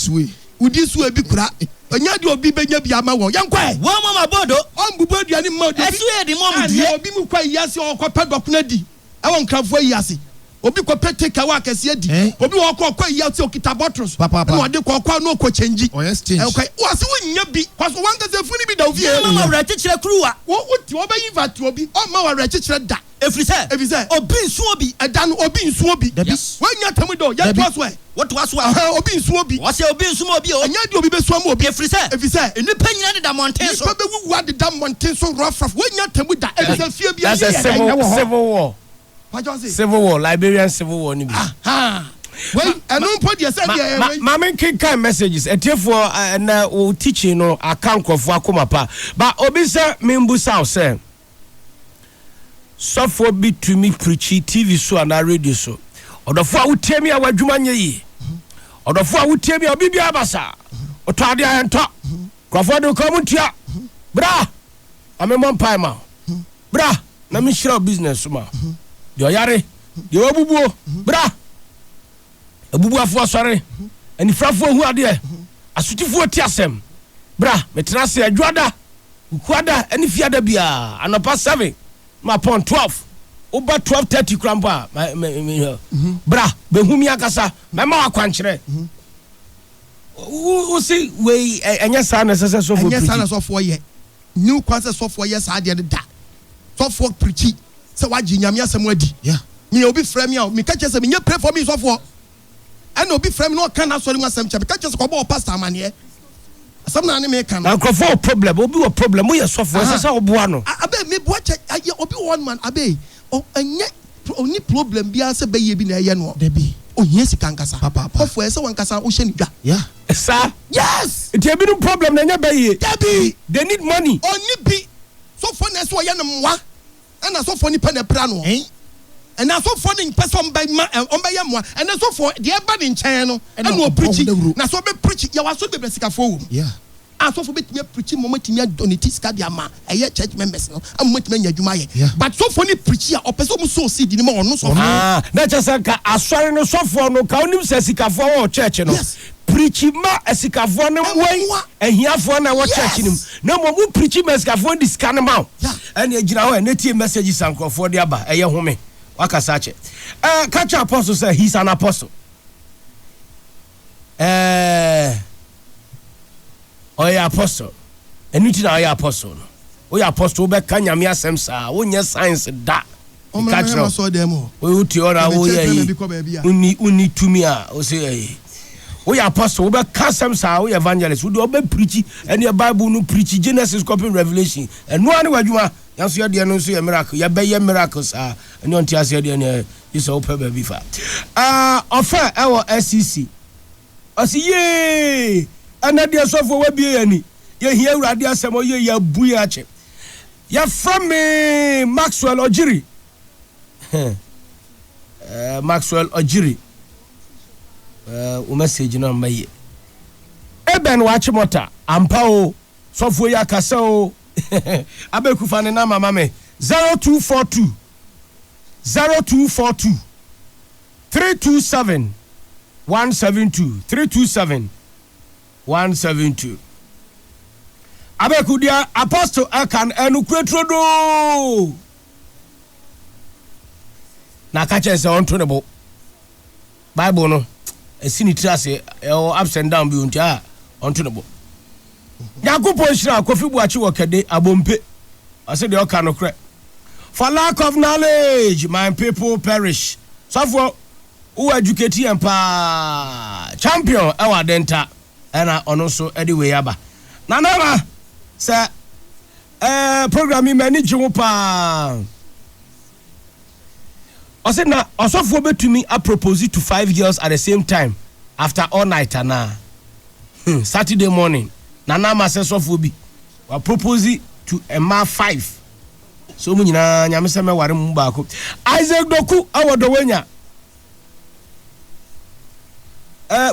Speaker 3: udi suwe bi kura ɔnya de obi bɛnya bi ama wɔn yankɔ
Speaker 5: wɔn mɔ abodo
Speaker 3: ɔmbubu aduane ma odi
Speaker 5: ɛsu yɛ de mɔ mudie
Speaker 3: obi mu kɔ yi ase ɔkɔ pɛ dɔkono di ɛwɔ nkrafo yi ase obi kɔ pɛ take away akɛseɛ di obi wɔ kɔ yi ase okita bottles na ɔde kɔ no kɔ change ɛkɔ wɔsi wonya bi kɔso wɔn kɛse funi bi da ofi yɛ
Speaker 5: mama wura kyekyere kuruwa
Speaker 3: wɔti wɔbɛyi vat obi ɔma wura kyekyere da
Speaker 5: efisɛ obi nsu obi
Speaker 3: ɛda no obi nsu obi wɔnya tamu do yɛ to aso ɛ
Speaker 5: wɔto aso a
Speaker 3: obi nsu obi
Speaker 5: wɔsɛ obi nsu obi o
Speaker 3: ɛnya de obi bɛsu ama obi
Speaker 5: efisɛ nipa nyina deda mmɔnten so
Speaker 3: nipa bɛwu wa deda mmɔnten so rɔfrɔf wɔnya tamu da efisɛ fie bi
Speaker 2: that's a civil war civil war Liberian civil war ni bi
Speaker 3: wait ɛno mpo deɛ sɛ deɛ
Speaker 2: maame nkenkan messages ɛtiefoɔ na o teaching no aka nkurɔfoɔ akoma pa ba obi sɛ membusa wo sɛ sɔfoɔ bi tumi preachi TV so ana radio so ɔdɔfoɔ a wotie mi a wadwuma nyɛ yi ɔdɔfoɔ a wotie mi a obi bia basa ɔtɔ ade ayɛntɔ nkurɔfoɔ de kɔm ntua bra amemmɔ mpae ma bra na menhyira business ma deɛ ɔyare deɛ wabubuo bra abubuafoɔ sɔre anifrafoɔ hu adeɛ asotifoɔ ti asɛm bra metena se adwada ukuada ani fiada bia anɔpa 7 ma pon 12 oba 12:30 krampa bra behumi akasa mema wakwankyerɛ wo see we enya sa na sese so for preach
Speaker 3: enya sa na so for ye new kwase so for ye sa de da so for preach se wagi nyame asɛm adi me obi frɛ me a me ka kyerɛ sɛ me nya pray for me so for and obi frɛ me no kan asɔre mu asɛm kyerɛ me ka kyerɛ sɛ kɔbɔ pastor amane asɛm na ne me kan
Speaker 2: na kɔfɔ problem obi wo problem wo yɛ so for sɛ oboa no
Speaker 3: abe me boa kyɛ obi one man abe o enye oni problem bia sɛ bɛyɛ bi na ɛyɛ no
Speaker 4: da bi
Speaker 3: ohia sika nkasa kɔfɔ ɛsɛ wankasa wo hyɛ ni dwa
Speaker 2: sa
Speaker 3: yes
Speaker 2: it be no problem na nya bɛyɛ
Speaker 3: da bi
Speaker 2: they need money
Speaker 3: oni bi so for na ɛsɛ ɔyɛ no mwa ɛna so for ni pɛ na pra no ɛna so for ni pɛ sɛ ɔmbɛyɛ mwa ɛna so for deɛ ba ne nkyɛn no ɛna o preach na so be preach ya waso bebre sika fo wo so for betime preach mama timi donate sika dia ma ɛyɛ church members no amma timi nya adwuma yɛ but so for ni preach a ɔpɛ sɛ ɔmo so seed ni ma ɔno so
Speaker 2: na kyɛ sɛ ka asɔre no so for no ka onim sɛ sikafo wɔ church no preach ma asikafo no wɔn ahiafo na wɔ church nim na mo mu preach ma asikafo di sika no ma ɛna agyina hɔ na tie message sankrɔfo de aba ɛyɛ home wakasa kyɛ catch apostle say he's an apostle ɔyɛ apostle ɛnu ti na ɔyɛ apostle no ɔyɛ apostle wobɛka nyame asɛm saa wonyɛ science da catch no wotie ɔra woyɛ uni tumi a ɔsɛ woyɛ apostle wobɛka asɛm saa woyɛ evangelist wode ɔbɛ preach ɛne bible no preach Genesis copy Revelation ɛno ane wadwuma yanso yɛ deɛ no nso yɛ miracle yɛbɛyɛ miracle saa ɛne ɔnte aseɛ deɛ ne yɛsɛ wopɛ baabi fa ɔfa ɛwɔ SCC ɔsi yee ana dia sofo wa bie yani ye hia urade asem ye ya bu ya che ya from me Maxwell Ojiri Maxwell Ojiri o message no maye eben wa che mota ampa o sofo ya kasa o abeku fa ne na mama me 0242 327 172 327 172 abeku dia apostle akan enu kretro do na ka che se on to ne bo bible no esini trase ups and down bi untia on to ne bo yakupo hira kofi buachi wokede abompe ase de oka no kre for lack of knowledge my people perish so for who educate and pa champion our denta and also anyway aba nanama say programming manager pa I said na osofo betumi a propose to 5 girls at the same time after all night na Saturday morning nanama say osofo bi wa propose to a man 5 so mu nyina nyame se me ware mu ba ko Isaac Doku awodo wenya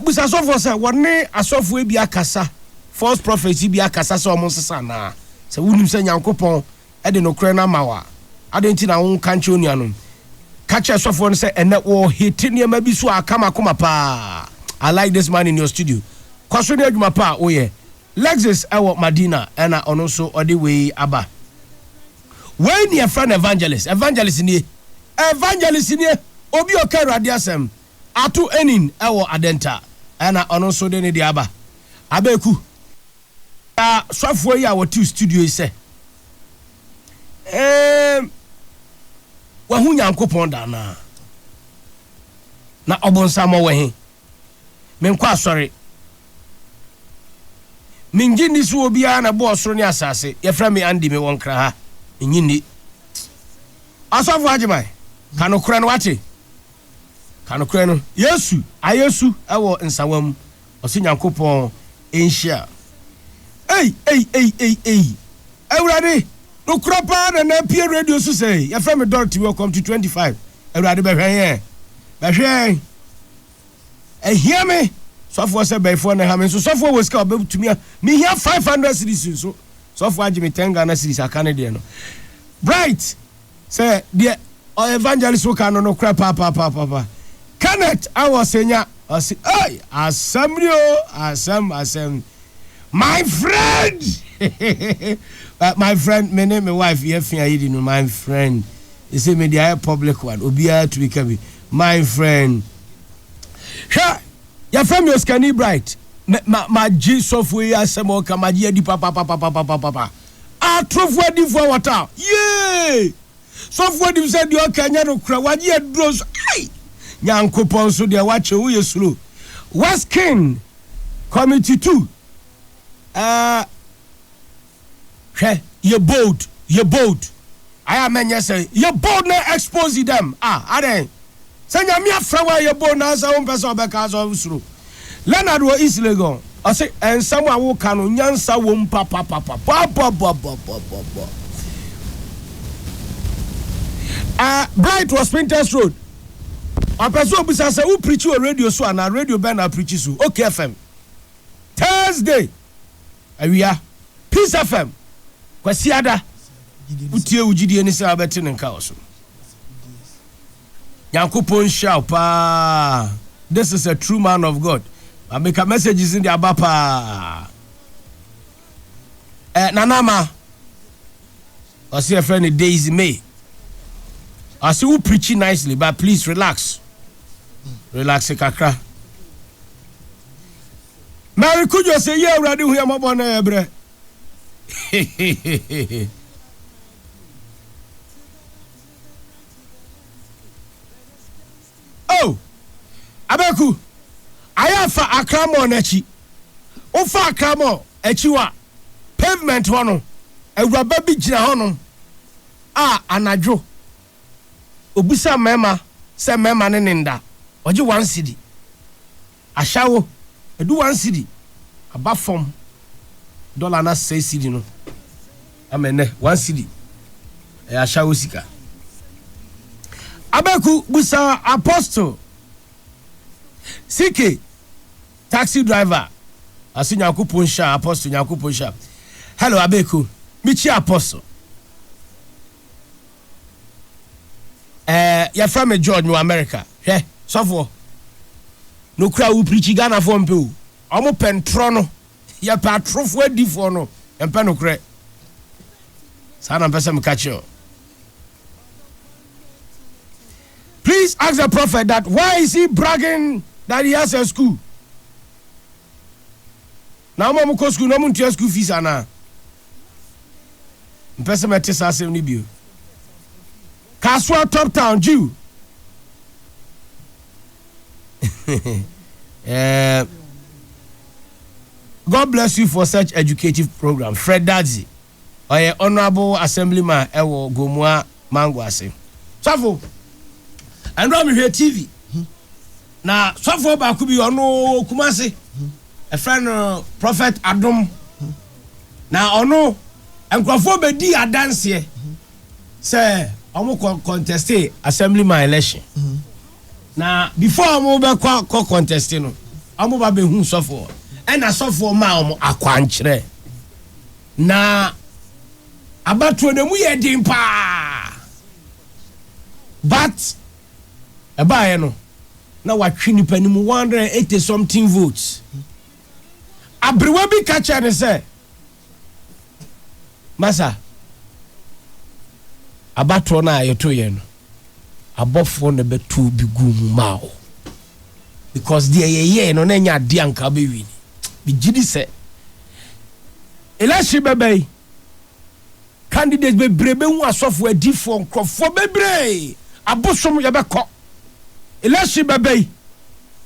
Speaker 2: busa asofo say wone asofo e bi akasa false prophet bi akasa so omo sesa na se wunim se nyankopon e de no kre na mawa adenti na won kanche onuanom kache asofo no say ene wo hiti niam bi so akama koma pa. I like this man in your studio kwaso ne adwuma pa oye Lexus ewo Madina ena ono so odi we aba when your friend evangelist ni obi oka radio asem atu enin ewo adenta ena ono so de ne di aba abeku swafo yi a wo tu studio yi se wa hu nyankopon da na obonsa mo we he menkwa asori minjini su obi a na bo osoro ni asase ye fra me andi me won kra ha nyini asofo agyeman kanokora no wate kanokora no yesu ayesu ewo nsawam osinyankopon enhia Ewurade no kropa na pie radio so say ye fra me Dorothy welcome to 25 Ewurade behwen ehia me sofo say before na ha me so sofo we ska obetumi me here 500 cities so sofo agyeme 10 Ghana cities aka ne de no bright say the evangelist who can no crap papa Kenneth I was senya asem my friend my friend me name my wife yefia yidi no my friend you say me the public one obia to be my friend ha your friend was Kenny Bright ma Jesus we asem o ka ma ji adi papa atrofo adi for water yeah so for them said the okanya no kra waji adros ai nyankopon so de wache wo yesuro Waskin committee 2 you bold I am say you bold na expose them are senya me afrawa you bold na say one person obeka so usuro Leonard wo is legon I say and someone wo kan nyansa wo papa Bright was Printers Road a person obisa say who preach you radio so and radio ben na preach so okay FM Thursday awia Peace FM kwasiada utie ugidie ni say abeti nka oso Yankopon shout pa this is a true man of God I make a messages in the abapa nanama I see a friend Daisy May I see who preaching nicely but please relax kakra Mary could you say yeah ready here my boy ebre oh abeku ayafa akramo nachi ofa akramo echi wa pavement hono awuraba bi gina hono anadwo obusa mema se mema ne nda oje 1 cedi ashawo edu 1 cedi aba form dollar na 6 cedi no amene 1 cedi ashawo sika abeku busa apostle CK taxi driver asinya kupon sha apostle nyakupon sha hello abeku michi apostle ya from George no America sofo no kra u preach Ghana for mpe o omo pentro no ya patrofo adifo no empe no kre sana mpesa mkacho. Please ask the prophet that why is he bragging that he has a school? Now mo ko school no mo ntia school fees ana. Mpesa metesa asem ni bio. Kaswa top town Jew. God bless you for such educative program. Fred Dadzi, Honorable Assemblyman Ewo Gomua Mangwase. Safo, and Rami here TV. Now, Safo Bakubi ono Kumasi, a friend Prophet Adam. Now, ono, and Kwafo Bedi a dance here. Say, I'm going to contest Assemblyman election. Now, before I'm over contesting, I'm over being Safo. And I saw for ma akwankyere na abatro na mu ye din pa but abaye no na watwe nipa ni mu 180 something votes abrewa bi ka cha ne say masa abatro na yeto ye no abofo na betu bi gu mu ma o because the ye no na nya de anka be wi Bijidi se election bebe candidates be brebe hu asofo adifo nkrofo bebre abosom ye beko election bebe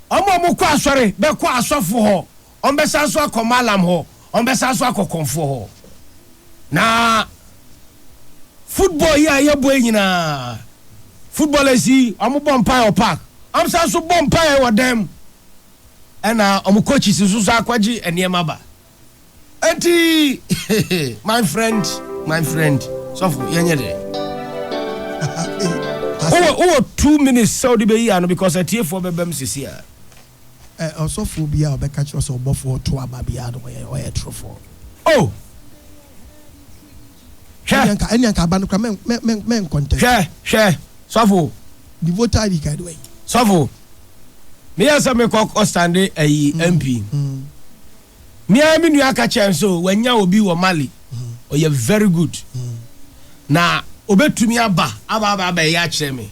Speaker 2: omo kọ asore be kọ asofo ho on be sanso akomalam ho on be sanso akokonfo ho na football ya ye boy nyina footballers yi omo bompa park am sanso bompa e wodem and coaches so akwaji eniema ba enti my friend so for yenye de 2 minutes so the be here because I tie for bebem sisi a
Speaker 3: also for bia obeka chi so obofo to aba bia do we trofo
Speaker 2: oh
Speaker 3: enyanka aba no kra men contest
Speaker 2: share so for
Speaker 3: the voter ID card way
Speaker 2: so for me answer me kok stand MP me am nu aka chen so wanya obi wo Mali o ye very good na obetumi aba ya kire me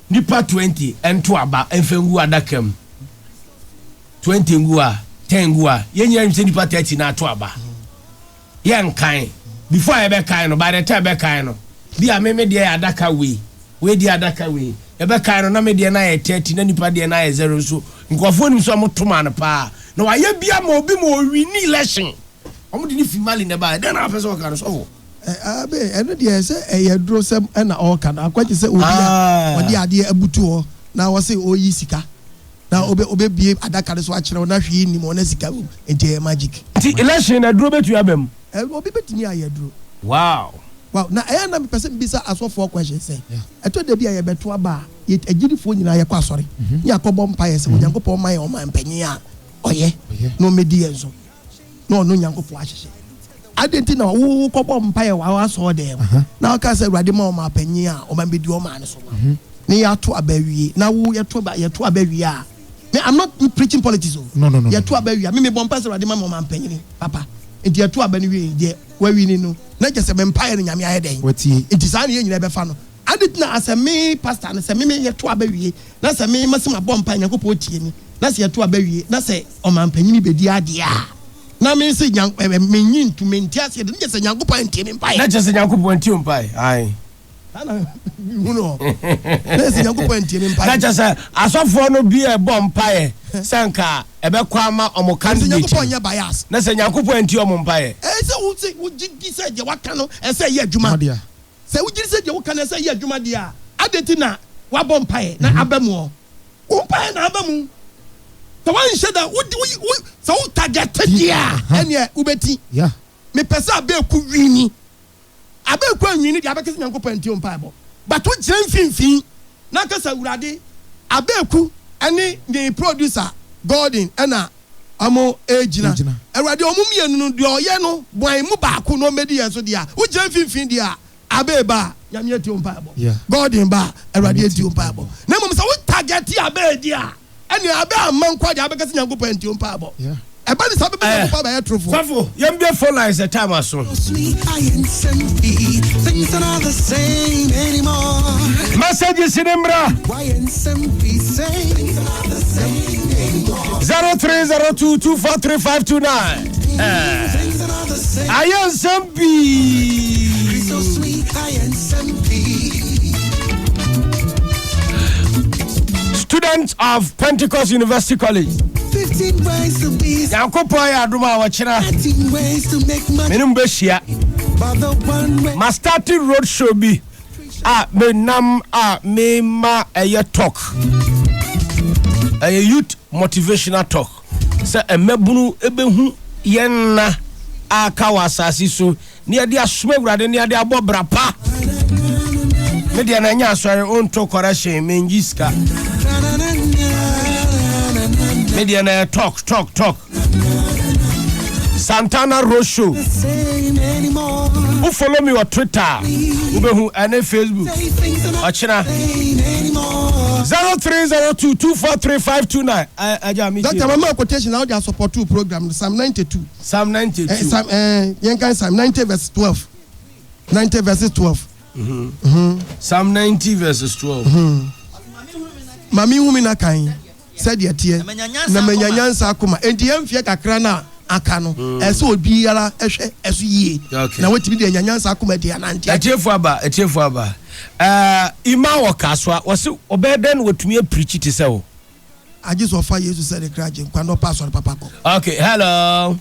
Speaker 2: nipa 20 ento aba enfengu adakam 20 ngua 10 ngua yenya nse nipa 30 na ato aba yan kan before I be kan no by the time be kan no bia me de adaka we di adaka we ebe kan no na me de na ye 30 na nipa de na ye 0 so nkofo nim so amotoma na pa na wa ye bia ma obi mo wini election omo de ni finale ne ba den na person kan so
Speaker 3: abe eno de say e dro sem na all kan akwaje say odi ade abutu ho na wo say oyi sika na obe bie adaka so akire na hwe ni mo na sika enti magic
Speaker 2: ti election na dro betu abem
Speaker 3: obi betini aye dro
Speaker 2: wow
Speaker 3: na na me person bisa aso for question say eto de bia ye beto aba ye agirifo nyina ye kwa asore ya akobom paye say onyankopon man o man panyin a oye no medi enzo no nyankopon ahyehe adenti na wo kobom paye wa aso dem na o ka say urade ma o man panyin a o man bedi o man so ni ya to abawie na wo ye to abawie a me I'm not preaching politics
Speaker 4: no
Speaker 3: ye to abawie me bom pass urade ma o man panyin papa enti ye to abawie de wa wi ni no na je se be mpaye no nyame aye den enti sa na ye nyina be fa no adit na as me pastor na se me ye to abawie na se me masema bom mpaye nyankopon tie ni na se ye to abawie na se o man panyin be di ade a na me se me nyin to menti ase de je se nyankopon tie me mpaye
Speaker 2: na je se nyankopon tie mpaye ai
Speaker 3: ana no na se nyankopon tie me mpaye
Speaker 2: na je se asofo no bi e bom mpaye sanka ebe kwa ma omo candidate
Speaker 3: nyankopon nya bias
Speaker 2: na se nyankopon tie omo mpaye
Speaker 3: se wo gidi se je waka no se ye adwuma se wo gidi se je waka no se ye adwuma dia adeti na wa bom mpaye na abamu o mpaye na abamu to wan sheda wo so wo target dia ene ubeti me pesa abeku wini abeku anwini dia abekese nyankopon tie mpaye bo but wo gyan finfin na kasa urade abeku ene the producer Gordon ena amo ejina erade omumienu no de oye no boan mu baako no medi yeso dia wo gyan finfin dia abeba nyame tie mpaye bo Gordon ba erade tie mpaye bo na mom say wo target abe dia ene abe amman kwa dia abekese nyankopon tie mpaye bo eba ni sabe be nyankopon ba yetrofo
Speaker 2: safo yem be phone line the time aso
Speaker 7: things are not the same anymore
Speaker 2: messages in embra 0302243529 I am Sampi
Speaker 7: so sweet I am Sampi
Speaker 2: student president of Pentecost University College.
Speaker 7: 15 ways to be.
Speaker 2: Yankopo ya aduma wachina.
Speaker 7: 18 ways to make money.
Speaker 2: Menumbesia. Mastati road show bi. Me nam me ma talk. Youth motivational talk. Say emebunu ebehu yenna akawasasi so ni ade asome wurade ni ade abobra pa. Media na nya asore on to correction menjiska. Media na talk. Santana Road Show. Who follow me on Twitter? Who and Facebook? Ochina 0302243529.
Speaker 3: Dr. Mama quotation now they support two program Psalm 92.
Speaker 2: Psalm 92.
Speaker 3: Psalm Psalm 90 verse 12. 90 verses 12.
Speaker 2: Psalm 90 verses 12.
Speaker 3: Mami wumina kan said yetie na menyanyansa akoma enti yemfie kakra na aka no eso obiara ehwe eso yie na wetimi de nyanyansa akoma de anante
Speaker 2: etiefu aba ima wakaswa wose obeden wetumi preach it say o
Speaker 3: aje so fa Jesus said the craje kwa no pastor papa ko.
Speaker 2: Okay, hello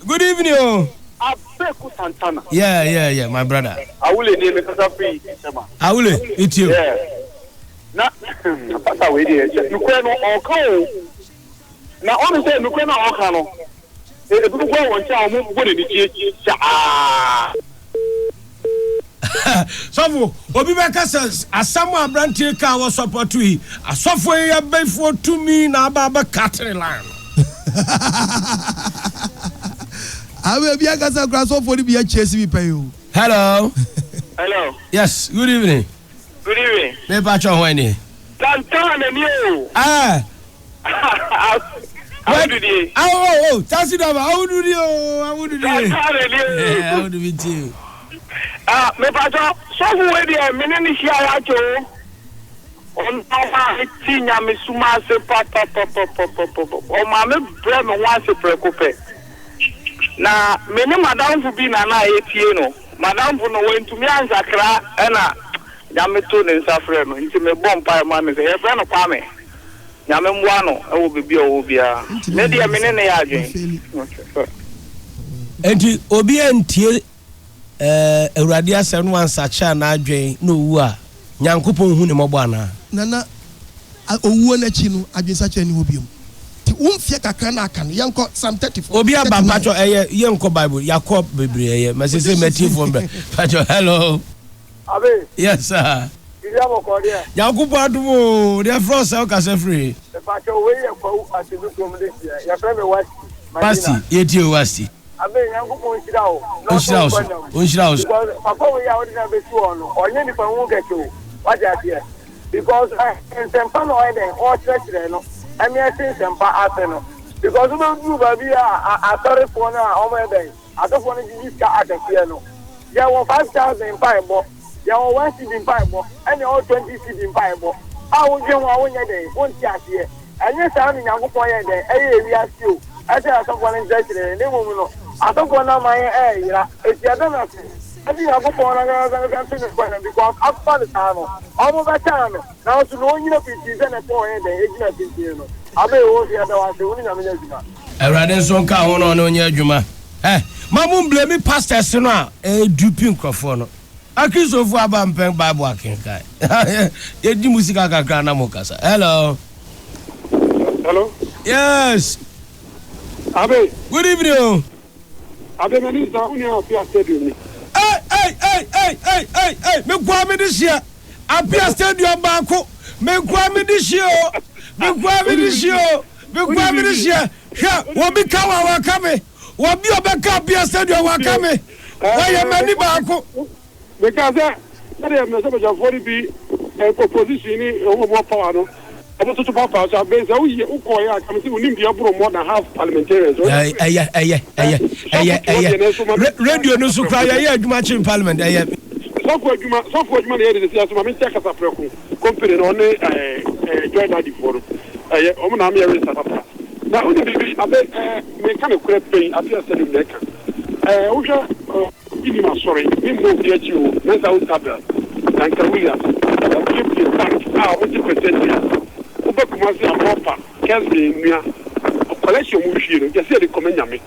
Speaker 2: good evening.
Speaker 8: ABEIKU Santana.
Speaker 2: Yeah, my brother.
Speaker 8: Awule dey make us free.
Speaker 2: Awule, it's you.
Speaker 8: Yeah. Na pasa we dey. You can OKOH. Na on say you can OKOH no. E bi go won cha mo go dey tie cha.
Speaker 2: Sofo, obi be kasa asamu abrantie ka wo support yi. Asofo ya befo to me na aba cattle line.
Speaker 3: Awe bia kasa kraso for bia chase bi pay o.
Speaker 2: Hello. Yes, good evening.
Speaker 8: Good evening.
Speaker 2: Me pa cho ho ni.
Speaker 8: Santana ni o.
Speaker 2: How do you? Oh, that's it. How do you?
Speaker 8: Santana ni o.
Speaker 2: How do you do?
Speaker 8: Me pa cho so we dey me ni share ya cho. On pa ti nya me suma se pa. O ma me bre me wan se preocupe. Na mene madam fu bi na etie no madam fu no wentumi ansakra na nyame to ne nsafre no nti me bom pa ma me se e fra no kwa me nyame mwa no e wo bibia wo bia ne dia mene ne ya adwen
Speaker 2: enti obi antie awurade asem no ansacha na adwen no wu a nyankopon hu ne mobo ana
Speaker 3: nana owuo na chi no adwen sacha ni obiom umfie kakra na aka no yenko Psalm 34
Speaker 2: obi aba pacho yenko Bible yakob bebre eye mesese metifo mbe pacho hello
Speaker 8: abe
Speaker 2: yes sir
Speaker 8: idia boko dia
Speaker 2: yakubu adumo dia frost o ka se free
Speaker 8: pacho we ye kwa atibu from this year ya frame
Speaker 2: wasti yeti wasti
Speaker 8: abe yankubu
Speaker 2: onshira o
Speaker 8: papa we ya odina be tu ono onye ni pa hu geto waja dia because in sempa no ede o church no I mean, I think some part because we don't do baby. I sorry for now. Oh my day! I don't want to use car at the piano. There were 5,000 in Bible. There were 1 seed in Bible, and there were 20 seed in Bible. I will give 1 day, 1 year. And yes, I'm in Yango Point day. We are still. I say I don't want to judge the name of I don't want to my air. It's the other nothing. I think I go for another because after the time, almost that time. Now to know you know it's a point and
Speaker 2: Erade so nka ho no onye adwuma mamum blame pastors no a dupin krofo no akristofu aba mpen Bible akenkai ye di musika kakra na mokasa hello yes
Speaker 8: abe
Speaker 2: good evening
Speaker 8: abe minister unia apia stadium
Speaker 2: hey me kwa me this year apia stadium banko me kwa me this year Bigwa minister, wobi kawa wakame, wobi obeka pia stadium wakame. Why many bako?
Speaker 8: Because that am not so much be opposition in more power. I want to talk about our base. Ukoya come see unim more than half parliamentarians. Radio no so cry adwuma in parliament. So for here this year so me check as a company on join that forum. Omuna me register papa. Na only be abeg me kan e kure pay afia say dem leka. Oja give me sorry. Me mo get you. Let's out tabel. Thank you.
Speaker 9: what's the question? Kumasi and Papa, Kesby, Mia, collection movie, just say the comment yammy.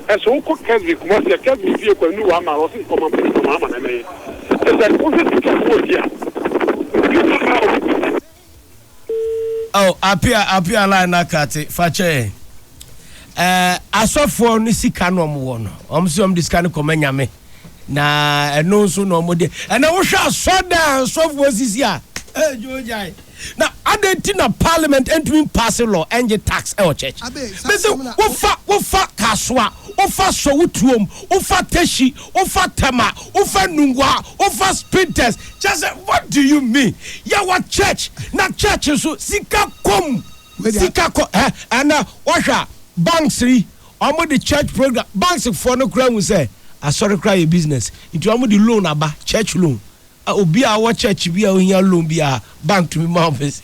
Speaker 9: As so cook Kesby, Kumasi, Kesby, vehicle, new Ama, or some common from Mama, and I. That wasn't to
Speaker 2: oh, appear line nakati, Fache. Asofo ni sika no mo no. Omsi this kind of comment yammy. Na eno so no mo de. And I wish I saw that asofo sisi a. Jojai. Now, Argentina Parliament entering pass a law and your tax our church. Ufa kaswa, ufa sowutuom, ufa teshi, ufa tema, ufa nungwa, ufa sprinters. Just what do you mean? Ya what church? Na church so sika kom. Sika ko and washa banks omo the church program banks for no crime we say I sorry cry your business. Into omo the loan aba church loan. Obi a wa church bi a onya loan bi a bank to me office.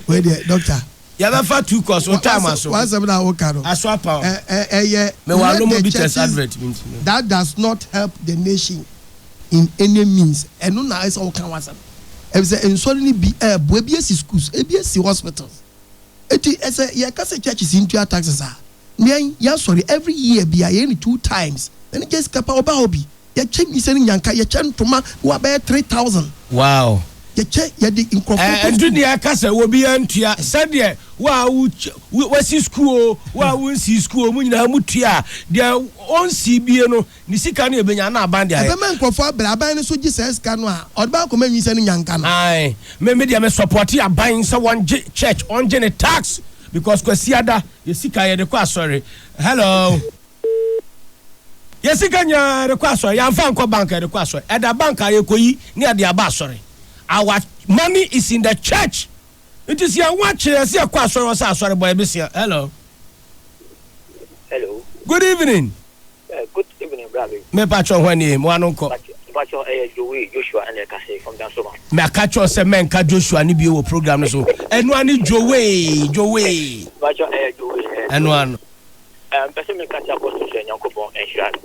Speaker 3: Wait there, doctor.
Speaker 2: Ya ba fa 2 course on time aso.
Speaker 3: What's up now, Okaro?
Speaker 2: Aso pa.
Speaker 3: Me
Speaker 2: wa lo mo business advert means.
Speaker 3: That does not help the nation in any means. Eno na esa o kan wasa. E be say ensori ni bi bo bi esi schools, e bi esi hospitals. Eti ese ya ka say churches into taxes are. Ya sorry every year bi a ye ni 2 times. Then just kapa oba obi. Ya check ni sending yanka ya check toma wa be 3,000.
Speaker 2: Wow.
Speaker 3: Ya check ya di income.
Speaker 2: Dunia kasa wo bi antua said there wa si school wa won si school mu nyina mu tua dia on si bie no ni sika na ebenya na aban dia.
Speaker 3: Ebe man crofo abra aban so gi sika no a odba ko manyi sending yanka no.
Speaker 2: Ai me dia me support aban so one church on gene tax because kwasiada ye sika ye de kwa sorry. Hello. Yes, can you request? You found bank request. At the bank, I koyi near the abasori. Our money is in the church. It is your watch. I see a question. Sorry, boy. Hello.
Speaker 10: Hello.
Speaker 2: Good evening.
Speaker 10: Good evening, brother.
Speaker 2: Me patron when name one uncle.
Speaker 10: Patron Joshua and Kase from Dansoma.
Speaker 2: Me catch us a man ka Joshua ni bi wo program so. And one is Joe.
Speaker 10: Patron Joe.
Speaker 2: And one.
Speaker 10: Person me catch up to say Yankopon insurance.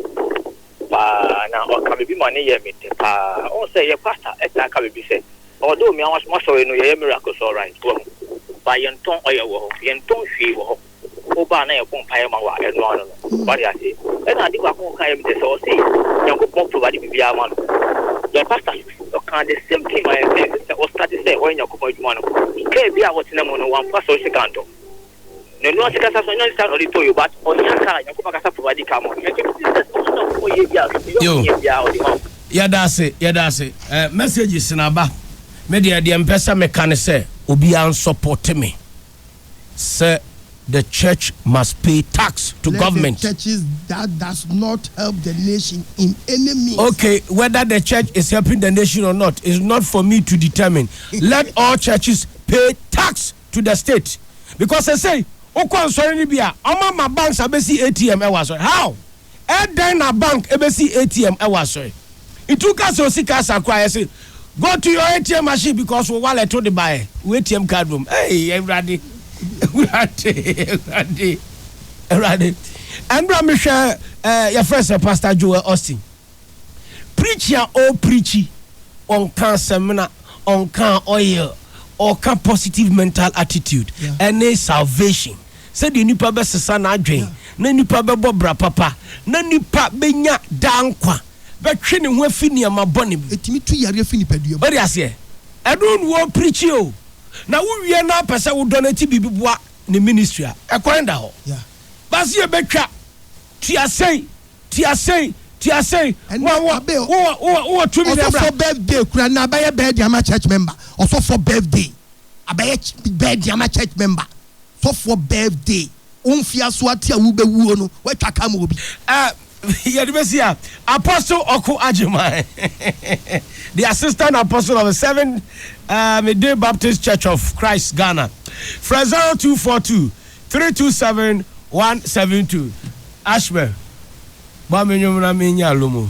Speaker 10: Pa na o ka be money ye me pa o say ye pastor e ta ka be say although me was more sorry no ye miracles all right ba ye nton oye wo ye nton hwe wo o ba na ye kon pa ye ma wa e no no ba ya say e na di kwa kon ka ye me say o say Yankopon provide bibia ma no ye pastor o kan the same thing my say o start say o Yankopon adwuma no ke bia wo tena mo no wan pa so sekanto. No, no, because I don't start only to you, but on your side, you can have provided come on.
Speaker 2: Yeah, that's it. Messages in Aba. Media the Empesa mechanic say, Obi an support me. Sir, the church must pay tax to government.
Speaker 3: The churches that does not help the nation in any means.
Speaker 2: Okay, whether the church is helping the nation or not is not for me to determine. Let all churches pay tax to the state. Because I say, sorry ni bia oma ma banks abesi ATM e waso how e den na bank abesi ATM e waso it took us osika sakwa say go to your ATM machine because we wallet to the buy ATM card room hey everybody and bra me share your first pastor Joel Austin preacher or preachy on can seminar on can oil or can positive mental attitude and a salvation. Said the nipa be sesa na adwen na nipa be bobra papa na nipa be nya dankwa be twe ne ho afini ama bone bi
Speaker 3: etimi tu yare afini padua
Speaker 2: body ase edun wo preach o na wo wie na pese wo donate bibiboa ne ministry a ekwenda ho basi e betwa tiasei wo to me
Speaker 3: also for birthday kura na abaye birthday ama church member also for birthday abaye birthday ama church member so for birthday unfia so atia wo be wuo no wa twaka ma obi
Speaker 2: Yedebesia Apostle OKOH AGYEMANG the assistant apostle of the 7th Midday Baptist Church of Christ Ghana from 0242 327 172 Ashbe ba menyum na menya lomo